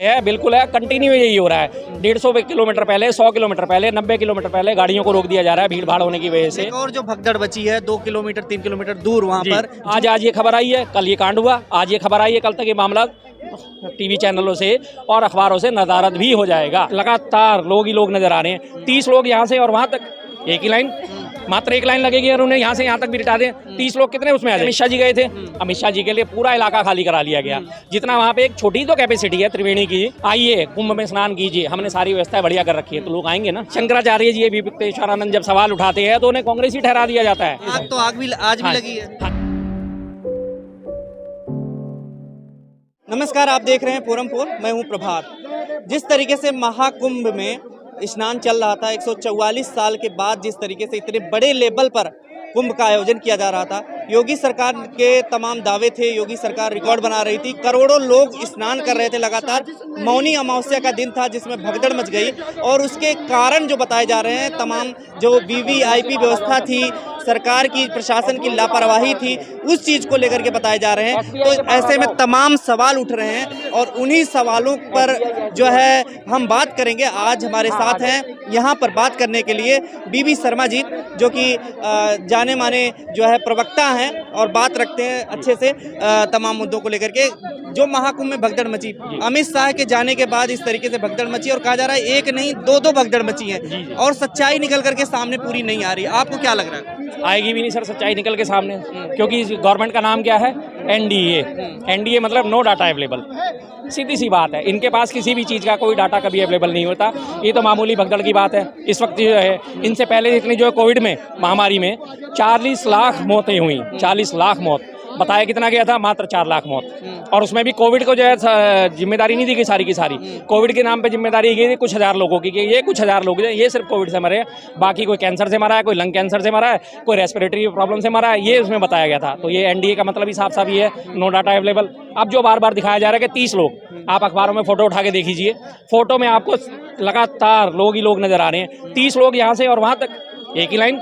है, बिल्कुल है, कंटिन्यू यही हो रहा है। 150 किलोमीटर पहले, 100 किलोमीटर पहले, 90 किलोमीटर पहले गाड़ियों को रोक दिया जा रहा है भीड़ भाड़ होने की वजह से। और जो भगदड़ बची है 2 किलोमीटर 3 किलोमीटर दूर वहाँ पर आज ये खबर आई है, कल ये कांड हुआ, आज ये खबर आई है, कल तक ये मामला टीवी चैनलों से और अखबारों से नदारद भी हो जाएगा। लगातार लोग ही लोग नजर आ रहे हैं। 30 लोग यहाँ से और वहाँ तक एक ही लाइन, मात्र एक लाइन लगेगी और उन्हें यहाँ से यहाँ तक भी लिटा दें। 30 लोग कितने उसमें आ जाए। अमित शाह जी गए थे, अमित शाह जी के लिए पूरा इलाका खाली करा लिया गया। जितना वहाँ पे एक छोटी तो कैपेसिटी है त्रिवेणी की, आइए कुंभ में स्नान कीजिए, हमने सारी व्यवस्था बढ़िया कर रखी है, तो लोग आएंगे ना। शंकराचार्य जी विवेकानंद जब सवाल उठाते हैं तो उन्हें कांग्रेस ही ठहरा दिया जाता है। आग तो आज भी लगी है। नमस्कार, आप देख रहे हैं फोरम 4, मैं हूं प्रभात। जिस तरीके से महाकुंभ में स्नान चल रहा था, 144 साल के बाद जिस तरीके से इतने बड़े लेवल पर कुंभ का आयोजन किया जा रहा था, योगी सरकार के तमाम दावे थे, योगी सरकार रिकॉर्ड बना रही थी, करोड़ों लोग स्नान कर रहे थे लगातार। मौनी अमावस्या का दिन था जिसमें भगदड़ मच गई और उसके कारण जो बताए जा रहे हैं, तमाम जो वीवीआईपी व्यवस्था थी, सरकार की प्रशासन की लापरवाही थी, उस चीज़ को लेकर के बताए जा रहे हैं। तो ऐसे में तमाम सवाल उठ रहे हैं और उन्हीं सवालों पर जो है हम बात करेंगे। आज हमारे साथ हैं यहाँ पर बात करने के लिए बीबी शर्मा जी, जो कि जाने माने जो है प्रवक्ता हैं और बात रखते हैं अच्छे से तमाम मुद्दों को लेकर के। जो महाकुंभ में भगदड़ मची, अमित शाह के जाने के बाद इस तरीके से भगदड़ मची और कहा जा रहा है एक नहीं दो भगदड़ मची है और सच्चाई निकल करके सामने पूरी नहीं आ रही। आपको क्या लग रहा है? आएगी भी नहीं सर सच्चाई निकल के सामने, क्योंकि गवर्नमेंट का नाम क्या है? एनडीए मतलब नो डाटा अवेलेबल। सीधी सी बात है, इनके पास किसी भी चीज़ का कोई डाटा कभी अवेलेबल नहीं होता। ये तो मामूली भगदड़ की बात है। इस वक्त जो है, इनसे पहले इतनी जो है कोविड में महामारी में 40 लाख मौतें हुई, 40 लाख मौत। बताया कितना गया था? मात्र 4 लाख मौत। और उसमें भी कोविड को जो है जिम्मेदारी नहीं दी गई सारी की सारी। कोविड के नाम पे जिम्मेदारी गई थी कुछ हज़ार लोगों की, ये कुछ हज़ार लोग ये सिर्फ कोविड से मरे, बाकी कोई कैंसर से मरा है, कोई लंग कैंसर से मरा है, कोई रेस्पिरेटरी प्रॉब्लम से मरा है, ये उसमें बताया गया था। तो ये एनडीए का मतलब ही साफ साफ ये है, नो डाटा अवेलेबल। अब जो बार बार दिखाया जा रहा है कि 30 लोग, आप अखबारों में फोटो उठा के देख लीजिए, फोटो में आपको लगातार लोग ही लोग नजर आ रहे हैं। 30 लोग यहाँ से और वहाँ तक एक ही लाइन,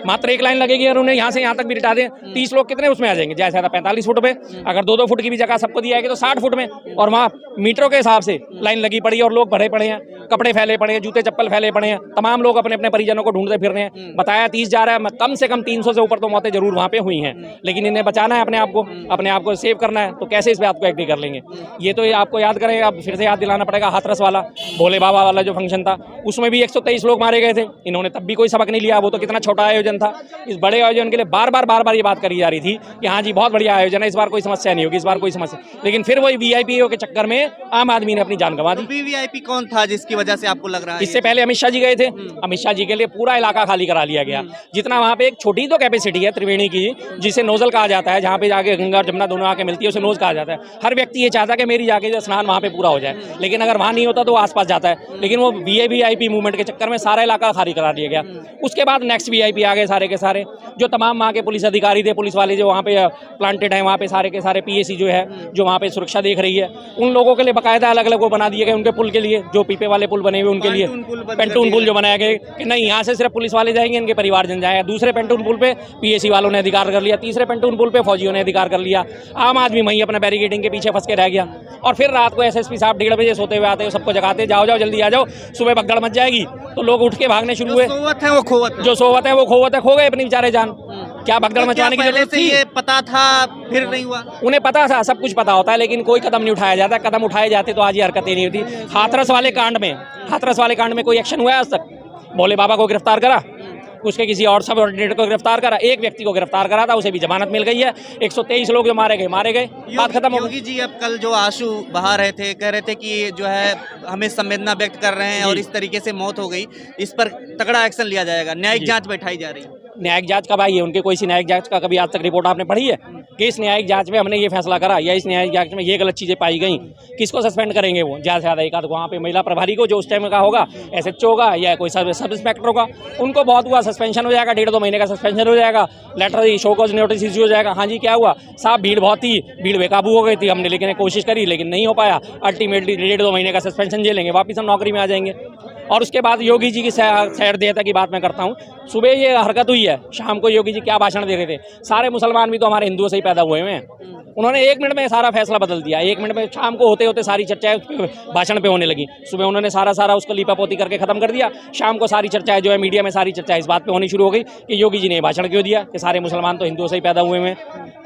मात्र एक लाइन लगेगी और उन्हें यहाँ से यहाँ तक भी लिटा दें। 30 लोग कितने उसमें आ जाएंगे? ज़्यादा से ज़्यादा 45 फुट पे, अगर 2-2 फुट की भी जगह सबको दी जाएगी तो 60 फुट में, और वहाँ मीटरों के हिसाब से लाइन लगी पड़ी है और लोग भरे पड़े हैं, कपड़े फैले पड़े हैं, जूते चप्पल फैले पड़े हैं, तमाम लोग अपने अपने परिजनों को ढूंढते फिर रहे हैं। बताया 30 जा रहा है, कम से कम 300 से ऊपर तो मौतें जरूर वहाँ पे हुई हैं, लेकिन इन्हें बचाना है, अपने आप को सेव करना है, तो कैसे इस पर आपको एग्री कर लेंगे? ये तो आपको याद करें, अब फिर से याद दिलाना पड़ेगा, हाथरस वाला भोले बाबा वाला जो फंक्शन था, उसमें भी 123 लोग मारे गए थे। इन्होंने तब भी कोई सबक नहीं लिया। वो तो कितना छोटा आयोजन था। इस बड़े आयोजन के लिए बार बार ये बात करी जा रही थी कि हाँ जी बहुत बढ़िया आयोजन है, इस बार कोई समस्या नहीं होगी, इस बार कोई समस्या, लेकिन फिर वही वीआईपी के चक्कर में आम आदमी ने अपनी जान गंवा दी। वीवीआईपी कौन था जिसकी वजह से आपको लग रहा है? इससे पहले अमित शाह जी गए थे, अमित शाह जी के लिए पूरा इलाका खाली करा लिया गया। जितना वहाँ पे एक छोटी तो कैपेसिटी है त्रिवेणी की, जिसे नोजल कहा जाता है, जहाँ पे जाके गंगा और जमुना दोनों आके मिलती है, उसे नोज कहा जाता है। हर व्यक्ति ये चाहता है कि मेरी जाके स्नान वहाँ पे पूरा हो जाए, लेकिन अगर वहाँ नहीं होता तो आसपास जाता है, लेकिन वो वीआईपी मूवमेंट के चक्कर में सारा इलाका खाली करा दिया गया। उसके बाद नेक्स्ट वीआईपी आ गए सारे के सारे, जो तमाम वहाँ के पुलिस अधिकारी थे, पुलिस वाले जो वहाँ पे प्लांटेड हैं, वहाँ पे सारे के सारे पीएसी जो है, जो वहाँ पे सुरक्षा देख रही है, उन लोगों के लिए बाकायदा अलग अलग वो बना दिए गए। उनके पुल के लिए, जो पीपे वाले पुल बने हुए उनके लिए पेंटून पुल जो बनाए गए कि नहीं यहाँ से सिर्फ पुलिस वाले जाएंगे, इनके परिवारजन जाएंगे। दूसरे पेंटून पुल पे पीएसी वालों ने अधिकार कर लिया, तीसरे पेंटून पुल पे फौजियों ने अधिकार कर लिया। आम आदमी वहीं अपना बैरिकेडिंग के पीछे फंस के रह गया। और फिर रात को एसएसपी साहब 1:30 बजे सोते हुए आते हैं, सबको जगाते, जाओ जाओ जल्दी आ जाओ, सुबह भगदड़ मच जाएगी। तो लोग उठ के भागने शुरू हुए। जो सोवत है वो खोवत है, खो गए अपने बेचारे जान। क्या भगदड़ मचवाने की जरूरत थी? ये पता था फिर नहीं हुआ? उन्हें पता था, सब कुछ पता होता है, लेकिन कोई कदम नहीं उठाया जाता। कदम उठाए जाते तो आज ये हरकतें नहीं होती। हाथरस वाले कांड में कोई एक्शन हुआ है आज तक? भोले बाबा को गिरफ्तार करा, उसके किसी और सब ऑर्डिनेटर को गिरफ्तार करा, एक व्यक्ति को गिरफ्तार करा था, उसे भी जमानत मिल गई है। 123 लोग जो मारे गए, बात खत्म हो गई। योगी जी अब कल जो आंसू बहा रहे थे, कह रहे थे कि जो है हमें संवेदना व्यक्त कर रहे हैं और इस तरीके से मौत हो गई, इस पर तगड़ा एक्शन लिया जाएगा, न्यायिक जांच बैठाई जा रही है। न्यायिक जांच कब आई है? उनके कोई सी न्यायिक जांच का कभी आज तक रिपोर्ट आपने पढ़ी है कि इस न्यायिक जांच में हमने ये फैसला करा या इस न्यायिक जांच में ये गलत चीज़ें पाई गई? किसको सस्पेंड करेंगे? वो ज़्यादा से ज़्यादा एक आध वहाँ पे महिला प्रभारी को, जो उस टाइम का होगा, एसएचओ होगा या कोई सब इंस्पेक्टर होगा, उनको बहुत हुआ सस्पेंशन हो जाएगा, 1.5-2 महीने का सस्पेंशन हो जाएगा, letter show cause notice issue हो जाएगा। हाँ जी क्या हुआ साहब? भीड़ बहुत थी, भीड़ बेकाबू हो गई थी, हमने लेकिन कोशिश करी लेकिन नहीं हो पाया। अल्टीमेटली 1.5-2 महीने का सस्पेंशन झेलेंगे, वापस हम नौकरी में आ जाएंगे। और उसके बाद योगी जी की सहृदयता की बात मैं करता हूँ, सुबह ये हरकत हुई है, शाम को योगी जी क्या भाषण दे रहे थे। सारे मुसलमान भी तो हमारे हिंदुओं से ही पैदा हुए हैं। उन्होंने 1 मिनट में सारा फैसला बदल दिया। 1 मिनट में शाम को होते होते सारी चर्चाएं भाषण पे होने लगी। सुबह उन्होंने सारा उसको लीपापोती करके खत्म कर दिया। शाम को सारी चर्चाएं जो है मीडिया में सारी चर्चाएं इस बात पे होनी शुरू हो गई कि योगी जी ने भाषण क्यों दिया कि सारे मुसलमान तो हिंदुओं से ही पैदा हुए हैं।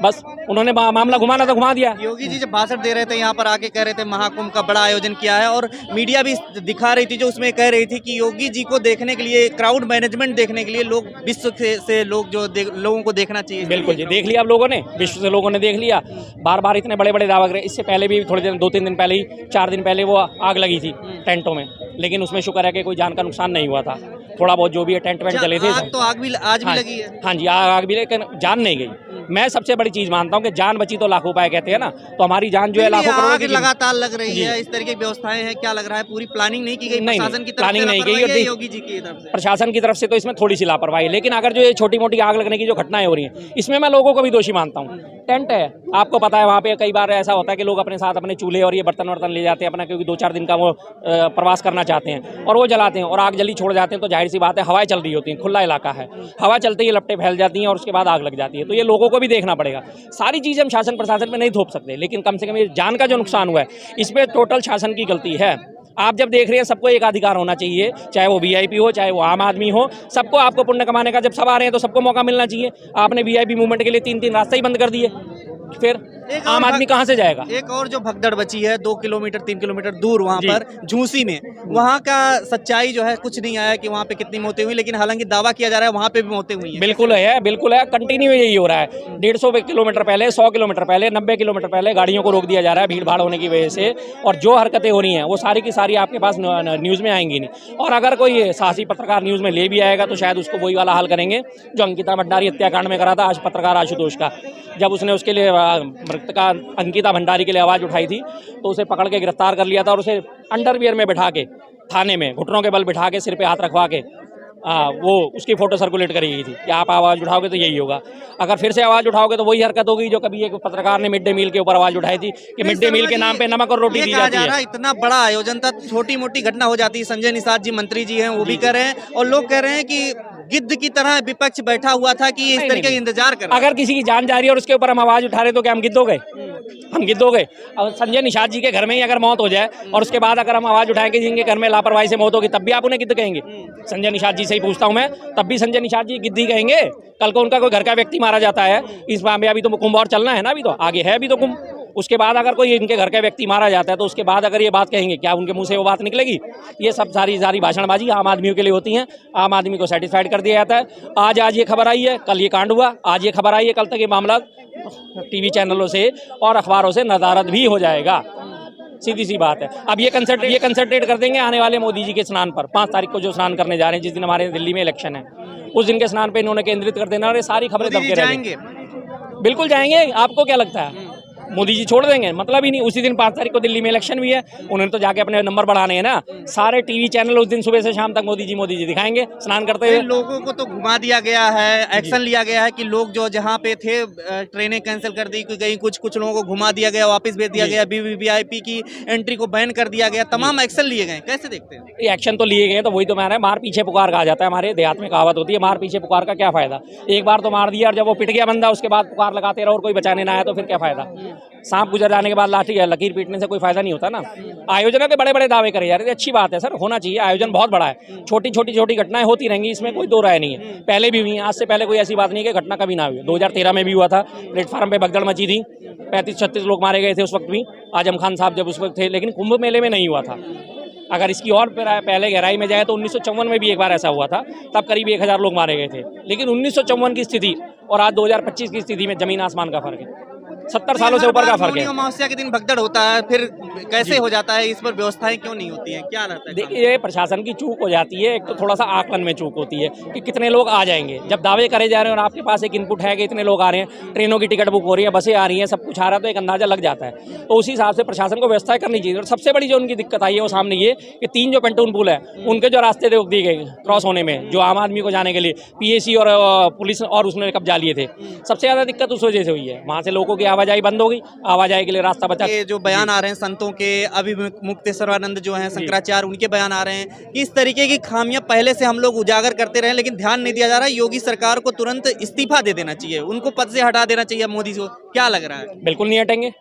बस उन्होंने मामला घुमाना था, घुमा दिया। योगी जी जब भाषण दे रहे थे यहाँ पर आके कह रहे थे महाकुंभ का बड़ा आयोजन किया है, और मीडिया भी दिखा रही थी जो उसमें कह रही थी कि योगी जी को देखने के लिए, क्राउड मैनेजमेंट देखने के लिए लोग विश्व से लोग जो लोगों को देखना चाहिए। बिल्कुल जी, देख लिया आप लोगों ने, विश्व से लोगों ने देख लिया। बार बार इतने बड़े बड़े दावा करे। इससे पहले भी थोड़े दिन 2-3 दिन पहले ही, 4 दिन पहले वो आग लगी थी टेंटों में, लेकिन उसमें शुक्र है कि कोई जान का नुकसान नहीं हुआ था। थोड़ा बहुत जो भी है टेंट वेंट जले थे। आग तो आग भी आज भी लगी है। हाँ जी, आग भी, लेकिन जान नहीं गई। मैं सबसे बड़ी चीज मानता हूँ कि जान बची तो लाखों पाए कहते हैं ना, तो हमारी जान जो है लाखों करोड़ों की लगातार लग रही है। इस तरीके की व्यवस्थाएं हैं, क्या लग रहा है पूरी प्लानिंग नहीं की गई प्रशासन की तरफ से? प्लानिंग नहीं की गई योगी जी की तरफ से, प्रशासन की तरफ से तो इसमें थोड़ी सी लापरवाही। लेकिन अगर जो ये छोटी मोटी आग लगने की जो घटनाएं हो रही हैं, इसमें मैं लोगों को भी दोषी मानता हूँ। टेंट है, आपको पता है वहाँ पे कई बार ऐसा होता है कि लोग अपने साथ अपने चूल्हे और ये बर्तन वर्तन ले जाते हैं अपना, क्योंकि 2-4 दिन का वो प्रवास करना चाहते हैं, और वो जलाते हैं और आग जल्दी छोड़ जाते हैं। तो जाहिर सी बात है, हवाएं चल रही होती हैं, खुला इलाका है, हवा चलते ही लपटें फैल जाती हैं और उसके बाद आग लग जाती है। तो ये लोगों को भी देखना पड़ेगा। सारी चीज़ें हम शासन प्रशासन में नहीं थोप सकते, लेकिन कम से कम ये जान का जो नुकसान हुआ है, इसमें टोटल शासन की गलती है। आप जब देख रहे हैं, सबको एक अधिकार होना चाहिए, चाहे वो वीआईपी हो, चाहे वो आम आदमी हो, सबको आपको पुण्य कमाने का जब सब आ रहे हैं तो सबको मौका मिलना चाहिए। आपने वीआईपी मूवमेंट के लिए 3-3 रास्ते ही बंद कर दिए, फिर आम आदमी कहाँ से जाएगा? एक और जो भगदड़ बची है 2 किलोमीटर 3 किलोमीटर दूर वहाँ पर झूसी में, वहाँ का सच्चाई जो है कुछ नहीं आया कि वहाँ पे कितनी मौतें हुई, लेकिन हालांकि दावा किया जा रहा है वहाँ पे भी मौतें हुई हैं। बिल्कुल है, कंटिन्यू यही हो रहा है। 150 किलोमीटर पहले, 100 किलोमीटर पहले, 90 किलोमीटर पहले गाड़ियों को रोक दिया जा रहा है भीड़ भाड़ होने की वजह से, और जो हरकतें हो रही हैं वो सारी की सारी आपके पास न्यूज़ में आएंगी नहीं। और अगर कोई साहसी पत्रकार न्यूज़ में ले भी आएगा तो शायद उसको वही वाला हाल करेंगे जो अंकिता भंडारी हत्याकांड में करा था आज पत्रकार आशुतोष का। जब उसने उसके लिए मृतका अंकिता भंडारी के लिए आवाज़ उठाई थी तो उसे पकड़ के गिरफ्तार कर लिया था और उसे अंडरवियर में बिठा के थाने में घुटनों के बल बिठा के सिर पे हाथ रखवा के वो उसकी फ़ोटो सर्कुलेट करी गई थी कि आप आवाज़ उठाओगे तो यही होगा। अगर फिर से आवाज़ उठाओगे तो वही हरकत होगी जो कभी एक पत्रकार ने मिड डे मील के ऊपर आवाज़ उठाई थी कि मिड डे मील के नाम पे नमक और रोटी दी जाती है। इतना बड़ा आयोजन था, छोटी मोटी घटना हो जाती है। संजय निषाद जी मंत्री जी हैं, वो भी कह रहे हैं, और लोग कह रहे हैं कि गिद्ध की तरह विपक्ष बैठा हुआ था कि इस तरीके का इंतजार कर। अगर किसी की जान जा रही है और उसके ऊपर हम आवाज़ उठा रहे तो क्या हम गिद्ध हो गए? हम गिद्ध हो गए? और संजय निषाद जी के घर में ही अगर मौत हो जाए और उसके बाद अगर हम आवाज़ उठाएंगे जिनके घर में लापरवाही से मौत होगी, तब भी आप उन्हें गिद्ध कहेंगे? संजय निषाद जी से ही पूछता हूँ मैं, तब भी संजय निषाद जी गिद्ध ही कहेंगे? कल को उनका कोई घर का व्यक्ति मारा जाता है, इस मामले अभी तो कुंभ और चलना है ना, अभी तो आगे है अभी तो कुंभ, उसके बाद अगर कोई इनके घर का व्यक्ति मारा जाता है तो उसके बाद अगर ये बात कहेंगे, क्या उनके मुंह से वो बात निकलेगी? ये सब सारी भाषणबाजी आम आदमियों के लिए होती हैं। आम आदमी को सेटिस्फाइड कर दिया जाता है। आज ये खबर आई है, कल ये कांड हुआ, आज ये खबर आई है, कल तक ये मामला टीवी चैनलों से और अखबारों से नदारद भी हो जाएगा। सीधी सी बात है। अब ये कंसंट्रेट कर देंगे आने वाले मोदी जी के स्नान पर, 5 तारीख को जो स्नान करने जा रहे हैं, जिस दिन हमारे दिल्ली में इलेक्शन है, उस दिन के स्नान पे इन्होंने केंद्रित कर देना और ये सारी खबरें दबके रहेंगे। बिल्कुल जाएंगे। आपको क्या लगता है मोदी जी छोड़ देंगे? मतलब ही नहीं। उसी दिन 5 तारीख को दिल्ली में इलेक्शन भी है, उन्होंने तो जाके अपने नंबर बढ़ाने हैं ना। सारे टीवी चैनल उस दिन सुबह से शाम तक मोदी जी दिखाएंगे स्नान करते हुए। लोगों को तो घुमा दिया गया है, एक्शन लिया गया है कि लोग जो जहाँ पे थे ट्रेनें कैंसिल कर दी गई, कुछ लोगों को घुमा दिया गया, वापस भेज दिया गया, वीवीआईपी की एंट्री को बैन कर दिया गया, तमाम एक्शन लिए गए। कैसे देखते हैं? ये एक्शन तो लिए गए, तो वही तो मैं मार पीछे पुकार कहा जाता है। हमारे देहात में कहावत होती है, मार पीछे पुकार का क्या फायदा? एक बार तो मार दिया और जब वो पिट गया बंदा, उसके बाद पुकार लगाते रहो और कोई बचाने ना आया तो फिर क्या फायदा? सांप गुजर जाने के बाद लाठी लकीर पीटने से कोई फायदा नहीं होता ना। आयोजनों के बड़े बड़े दावे करे जा रहे थे, अच्छी बात है सर, होना चाहिए। आयोजन बहुत बड़ा है, छोटी घटनाएं होती रहेंगी, इसमें कोई दो राय नहीं है। पहले भी हुई, आज से पहले कोई ऐसी बात नहीं है कि घटना कभी ना हुई। 2013 में भी हुआ था, प्लेटफार्म पे भगदड़ मची थी, 35-36 लोग मारे गए थे उस वक्त भी, आजम खान साहब जब उस वक्त थे, लेकिन कुंभ मेले में नहीं हुआ था। अगर इसकी और पहले गहराई में जाए तो 1954 में भी एक बार ऐसा हुआ था, तब करीब 1000 लोग मारे गए थे। लेकिन 1954 की स्थिति और आज 2025 की स्थिति में जमीन आसमान का फर्क है, 70 सालों से ऊपर का फर्क है। अमावस्या के दिन भगदड़ होता है, फिर कैसे हो जाता है? इस पर व्यवस्थाएं क्यों नहीं होती हैं? क्या रहता है? देखिए, प्रशासन की चूक हो जाती है। एक तो थोड़ा सा आकलन में चूक होती है कि कितने लोग आ जाएंगे। जब दावे करे जा रहे हैं और आपके पास एक इनपुट है कि इतने लोग आ रहे हैं, ट्रेनों की टिकट बुक हो रही है, बसें आ रही हैं, सब कुछ आ रहा है, तो एक अंदाजा लग जाता है। तो उसी हिसाब से प्रशासन को व्यवस्था करनी चाहिए। और सबसे बड़ी जो उनकी दिक्कत आई है वो सामने ये कि 3 जो पेंटून पुल है, उनके जो रास्ते रोक दिए गए क्रॉस होने में, जो आम आदमी को जाने के लिए पीएसी और पुलिस और उसने कब्जा लिए थे। सबसे ज़्यादा दिक्कत उस वजह से हुई है। वहाँ से लोगों की आवाजाही बंद होगी, आवाजाही के लिए रास्ता बचा। ये जो बयान आ रहे हैं संतों के, अभी मुक्तेश्वरानंद जो हैं शंकराचार्य, उनके बयान आ रहे हैं कि इस तरीके की खामियां पहले से हम लोग उजागर करते रहे लेकिन ध्यान नहीं दिया जा रहा है। योगी सरकार को तुरंत इस्तीफा दे देना चाहिए, उनको पद से हटा देना चाहिए मोदी को। क्या लग रहा है? बिल्कुल नहीं हटेंगे,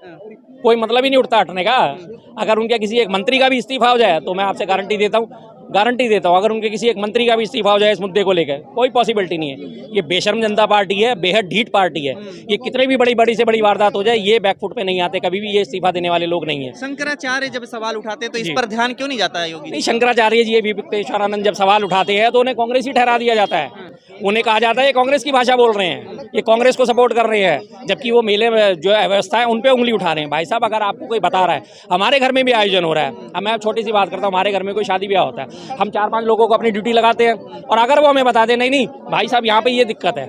कोई मतलब ही नहीं उठता हटने का। अगर उनके किसी एक मंत्री का भी इस्तीफा हो जाए तो मैं आपसे गारंटी देता हूँ, अगर उनके किसी एक मंत्री का भी इस्तीफा हो जाए इस मुद्दे को लेकर, कोई पॉसिबिलिटी नहीं है। ये बेशर्म जनता पार्टी है, बेहद ढीठ पार्टी है। ये कितने भी बड़ी से बड़ी वारदात हो जाए, ये बैकफुट पे नहीं आते कभी भी, ये इस्तीफा देने वाले लोग नहीं है। शंकराचार्य जब सवाल उठाते हैं तो इस पर ध्यान क्यों नहीं जाता है योगी? नहीं, शंकराचार्य जी, मुक्तेश्वरानंद जब सवाल उठाते हैं तो उन्हें कांग्रेस ही ठहरा दिया जाता है। उन्हें कहा जाता है ये कांग्रेस की भाषा बोल रहे हैं, ये कांग्रेस को सपोर्ट कर रहे हैं, जबकि वो मेले में जो है व्यवस्था है उन पे उंगली उठा रहे हैं। भाई साहब, अगर आपको कोई बता रहा है, हमारे घर में भी आयोजन हो रहा है, अब मैं छोटी सी बात करता हूँ, हमारे घर में कोई शादी ब्याह होता है, हम 4-5 लोगों को अपनी ड्यूटी लगाते हैं, और अगर वो हमें बता दे नहीं भाई साहब यहाँ पे ये दिक्कत है,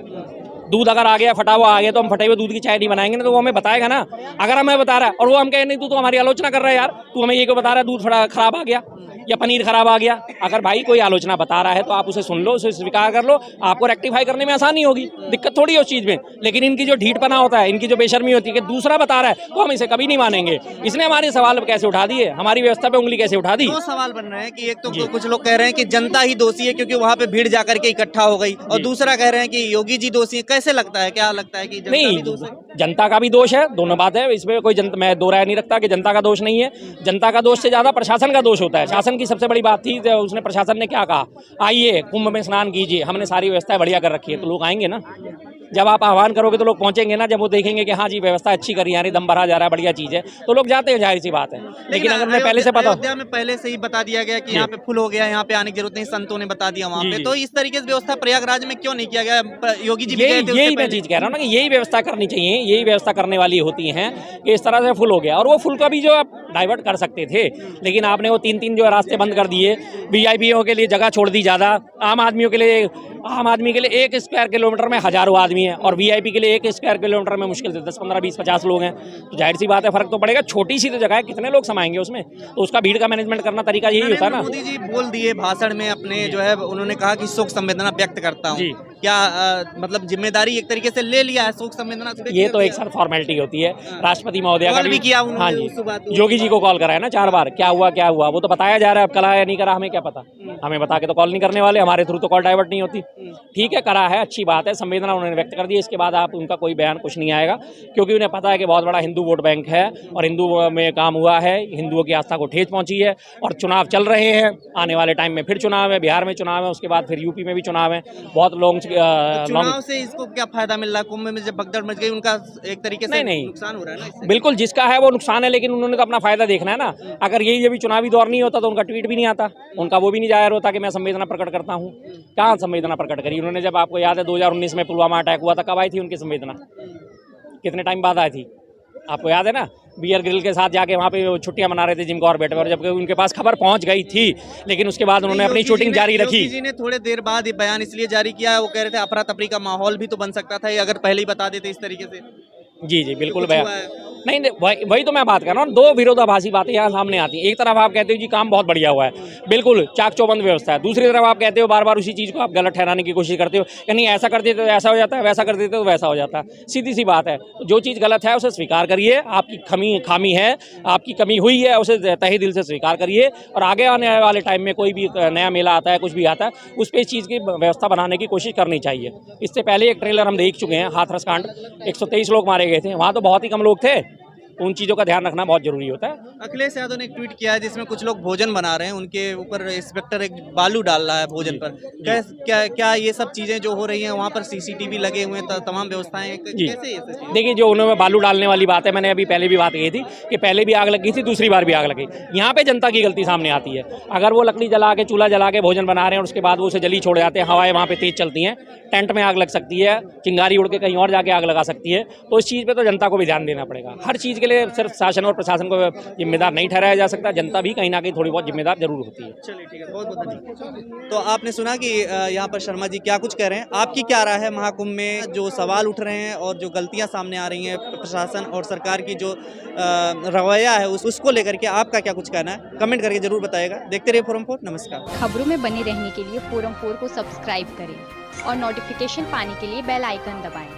दूध अगर आ गया, फटा हुआ आ गया, तो हम फटे हुए दूध की चाय नहीं बनाएंगे ना, तो वो हमें बताएगा ना। अगर हमें बता रहा है और वो हम कहे नहीं, तू तो हमारी आलोचना कर रहा है यार, तू हमें ये क्यों बता रहा है दूध खराब आ गया या पनीर खराब आ गया। अगर भाई कोई आलोचना बता रहा है तो आप उसे सुन लो, उसे स्वीकार कर लो, आपको रेक्टिफाई करने में आसानी होगी, दिक्कत थोड़ी है उस चीज़ में। लेकिन इनकी जो ढीठपना होता है, इनकी जो बेशर्मी होती है कि दूसरा बता रहा है तो हम इसे कभी नहीं मानेंगे। इसने हमारे सवाल कैसे उठा दिए, हमारी व्यवस्था पे उंगली कैसे उठा दी। दो सवाल बन रहे हैं कि एक तो कुछ लोग कह रहे हैं कि जनता ही दोषी है क्योंकि वहाँ पे भीड़ जाकर के इकट्ठा हो गई, और दूसरा कह रहे हैं कि योगी जी दोषी है। कैसे लगता है, क्या लगता है कि नहीं, जनता का भी दोष है, दोनों बात है इसमें, कोई मैं दो राय नहीं रखता कि जनता का दोष नहीं है। जनता का दोष से ज़्यादा प्रशासन का दोष होता है। शासन की सबसे बड़ी बात थी, उसने प्रशासन ने क्या कहा, आइए कुंभ में स्नान कीजिए, हमने सारी व्यवस्था बढ़िया कर रखी है, तो लोग आएंगे ना। जब आप आह्वान करोगे तो लोग पहुंचेंगे ना, जब वो देखेंगे कि हाँ जी व्यवस्था अच्छी करी, यानी दम भरा जा रहा है, बढ़िया चीज़ है, तो लोग जाते हैं, जाहिर सी बात है। लेकिन अगर मैं पहले से पता, अयोध्या में पहले से ही बता दिया गया कि यहाँ पे फुल हो गया, यहाँ पे आने की जरूरत नहीं, संतों ने बता दिया वहाँ पे, तो इस तरीके से व्यवस्था प्रयागराज में क्यों नहीं किया गया? योगी जी यही मैं चीज़ कह रहा हूँ ना कि यही व्यवस्था करनी चाहिए, यही व्यवस्था करने वाली होती हैं कि इस तरह से फुल हो गया। और वो फुल का भी जो आप डाइवर्ट कर सकते थे, लेकिन आपने वो 3-3 जो रास्ते बंद कर दिए, वीआईपीओ के लिए जगह छोड़ दी ज़्यादा, आम आदमी के लिए 1 स्क्वायर किलोमीटर में हजारों आदमी है, और वीआईपी के लिए 1 स्क्वायर किलोमीटर में मुश्किल से 10, 15, 20, 50 लोग हैं, तो जाहिर सी बात है फर्क तो पड़ेगा। छोटी सी तो जगह है, कितने लोग समाएंगे उसमें, तो उसका भीड़ का मैनेजमेंट करना तरीका यही होता है ना। मोदी जी बोल दिए भाषण में अपने, जो है उन्होंने कहा कि शोक संवेदना व्यक्त करता हूँ, क्या मतलब जिम्मेदारी एक तरीके से ले लिया है शोक संवेदना? ये तो एक सर फॉर्मेलिटी होती है। राष्ट्रपति महोदय का भी किया हाँ जी, योगी जी को कॉल करा है ना 4 बार, क्या हुआ वो तो बताया जा रहा है, अब करा या नहीं करा हमें क्या पता, हमें बता के तो कॉल नहीं करने वाले, हमारे थ्रू तो कॉल डाइवर्ट नहीं होती। ठीक है, करा है, अच्छी बात है, संवेदना उन्होंने व्यक्त कर दी, इसके बाद आप उनका कोई बयान कुछ नहीं आएगा, क्योंकि उन्हें पता है कि बहुत बड़ा हिंदू वोट बैंक है और हिंदू में काम हुआ है, हिंदुओं की आस्था को ठेस पहुंची है, और चुनाव चल रहे हैं, आने वाले टाइम में फिर चुनाव है, बिहार में चुनाव है, उसके बाद फिर यूपी में भी चुनाव है, बहुत लॉन्ग से इसको क्या फायदा मिल रहा है? कुंभ में जब भगदड़ मच गई, उनका एक तरीके से नुकसान हो रहा है ना इससे? बिल्कुल, जिसका है वो नुकसान है, लेकिन उन्होंने तो अपना फायदा देखना है ना। अगर यही जब चुनावी दौर नहीं होता तो उनका ट्वीट भी नहीं आता, उनका वो भी नहीं जाहिर होता कि मैं संवेदना प्रकट करता हूँ। कहाँ संवेदना प्रकट करी उन्होंने? जब आपको याद है 2019 में पुलवामा अटैक हुआ था, कब आई थी उनकी संवेदना? कितने टाइम बाद आई थी? आपको याद है ना, बियर ग्रिल के साथ जाके वहाँ पे छुट्टियां मना रहे थे जिम कॉर्बेट में, और जबकि उनके पास खबर पहुँच गई थी, लेकिन उसके बाद उन्होंने अपनी शूटिंग जारी रखी। योगी जी ने थोड़े देर बाद ये बयान इसलिए जारी किया, वो कह रहे थे अफरा तफरी का माहौल भी तो बन सकता था अगर पहले ही बता देते इस तरीके से। जी बिल्कुल नहीं, वही तो मैं बात कर रहा हूँ, दो विरोधाभासी बातें यहाँ सामने आती हैं। एक तरफ आप कहते हो जी काम बहुत बढ़िया हुआ है, बिल्कुल चाक चौबंद व्यवस्था है, दूसरी तरफ आप कहते हो बार बार उसी चीज़ को आप गलत ठहराने की कोशिश करते हो, यानी ऐसा कर देते तो ऐसा हो जाता है, वैसा कर देते तो वैसा हो जाता है। सीधी सी बात है, जो चीज़ गलत है उसे स्वीकार करिए, आपकी खामी है, आपकी कमी हुई है, उसे तहे दिल से स्वीकार करिए, और आगे आने वाले टाइम में कोई भी नया मेला आता है, कुछ भी आता है, उस पर इस चीज़ की व्यवस्था बनाने की कोशिश करनी चाहिए। इससे पहले एक ट्रेलर हम देख चुके हैं, हाथरस कांड, 123 लोग मारे गए थे, वहाँ तो बहुत ही कम लोग थे। उन चीज़ों का ध्यान रखना बहुत जरूरी होता है। अखिलेश यादव ने एक ट्वीट किया है जिसमें कुछ लोग भोजन बना रहे हैं, उनके ऊपर इंस्पेक्टर एक बालू डाल रहा है भोजन पर। क्या ये सब चीज़ें जो हो रही हैं वहाँ पर सीसीटीवी लगे हुए हैं, तमाम व्यवस्थाएं कैसे? देखिए, जो उन्होंने बालू डालने वाली बात है, मैंने अभी पहले भी बात कही थी कि पहले भी आग लगी थी, दूसरी बार भी आग लगी। यहाँ पे जनता की गलती सामने आती है। अगर वो लकड़ी जला के, चूल्हा जला के भोजन बना रहे हैं और उसके बाद वो उसे जली छोड़ जाते हैं, हवाएं वहाँ पे तेज चलती हैं, टेंट में आग लग सकती है, चिंगारी उड़ के कहीं और जाके आग लगा सकती है, तो इस चीज़ पे तो जनता को भी ध्यान देना पड़ेगा। हर चीज़ के लिए सिर्फ शासन और प्रशासन को जिम्मेदार नहीं ठहराया जा सकता, जनता भी कहीं ना कहीं थोड़ी बहुत जिम्मेदार जरूर होती है। चलिए ठीक है, बहुत बहुत धन्यवाद। तो आपने सुना कि यहाँ पर शर्मा जी क्या कुछ कह रहे हैं, आपकी क्या राय है महाकुंभ में जो सवाल उठ रहे हैं और जो गलतियाँ सामने आ रही हैं प्रशासन और सरकार की जो रवैया है उसको लेकर के आपका क्या कुछ कहना है? कमेंट करके जरूर बताइएगा। देखते रहिए फोरम 4। नमस्कार। खबरों में बने रहने के लिए फोरम 4 को सब्सक्राइब करें और नोटिफिकेशन पाने के लिए बेल आइकन दबाएं।